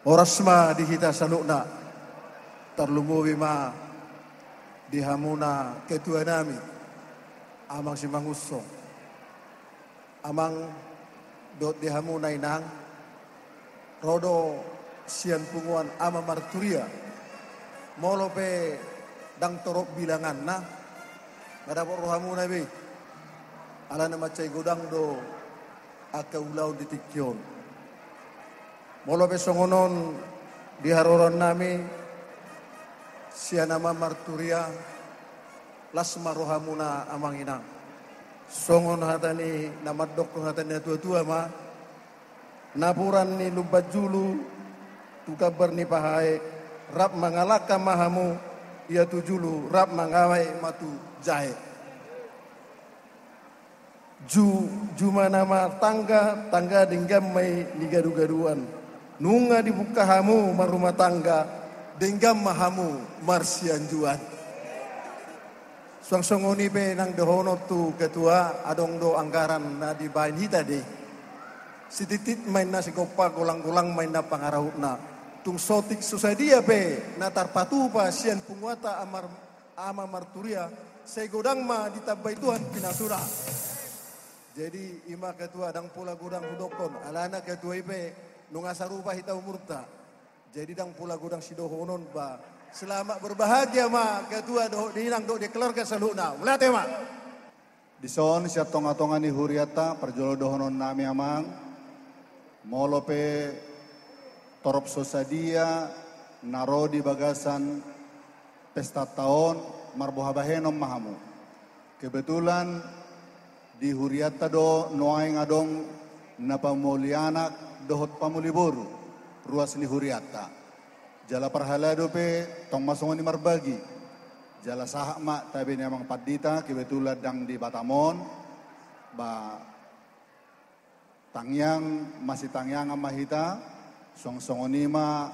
Orasma dihita sanukna terlumuwi ma dihamuna ketua nami amang si mangusong amang dot dihamuna inang rodo sian punguan ama marturia molope dang torok bilangan na madapor rohamuna be ala na macay godang do aka ulaw ditikyon molo besongonon di haroran nami siya nama marturia lasma rohamuna amang inang songon hatani namadok hatani tua-tua ma napuran ni lubat julu tukabar ni pahai rap mangalaka mahamu ia tujulu rap mangawai matu jahe juma nama tangga dinggam mai digaru-garuan nunga dibuka hamu marumah tangga denggam mahamu marsian juan songoni pe nang dohono tu ketua adong do anggaran na di bain hita de sititit main na sigopa golang-golang main na pangarahutna tung sotik susadia pe na tarpatu pa sian punguata ama marturia say godang ma ditabay Tuhan pinasura jadi ima ketua dang pula godang hudokon alana ketua ipe nunga sarupa hita umurta jadi dang pula godang sidohonon ba selamat berbahagia ma ketua do dinang do keluarga saluna mulate ma dison siap tonga-tonga ni huriata perjolo dohonon nami amang molope torop sosadia narodi bagasan pesta tahun marbohabahenom mahamu kebetulan di huriata do noai ngadong napamulianak dohot pamuliboru ruas ni huriata jala parhalado pe tong masongon ni marbagi jala sahak mak tabi ni amang padita kebetulan dang di Batamon ba tangyang masih tangyang amahita song-songoni ma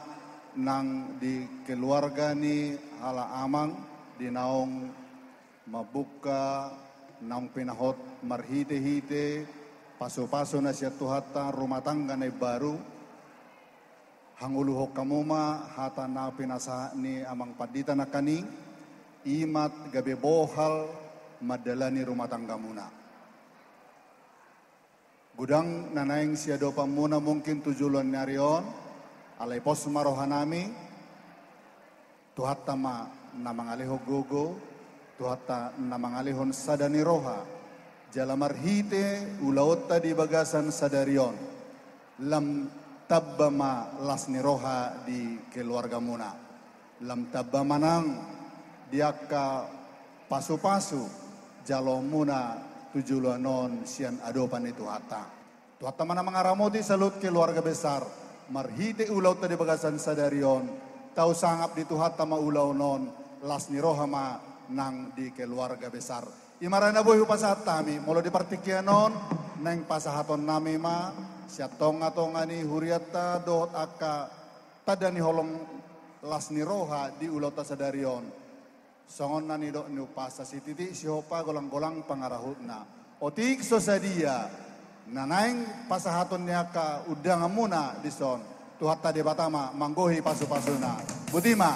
nang di keluarga ni hala amang di naong mabuka nang pinahot marhite-hite paso-paso na siya tuhata rumah tangga na baru hanguluhok kamuma hata na pinasa ni amang padita na kani imat gabi bohal madala ni rumah tangga muna gudang nanaing siya dopa muna mungkin tujulan narion alay pos marohanami tuhata ma namangaliho gogo tuhata namangalihon sadani roha jalamarhite ulaota di bagasan sadarion lam tabbama lasni roha di keluarga muna lam tabbama nang diaka pasu-pasu jalo muna tujulanon sian adopan itu tuhata mana mengaramoti salut keluarga besar marhite ulaota di bagasan sadarion tau sangap di tuhata ma ulaunon lasni roha ma nang di keluarga besar imarana boy upasat tami molo di partikianon neng pasahaton nami ma siya tonga-tonga ni huriata dot aka tada ni holong las ni roha di ulota sadarion songon na ni do ni upasa si titi si hopa golang-golang pangarahutna otik sosadia nanaing pasahaton niya ka udang muna di son tuhata di Batama manggohi pasu-pasuna butima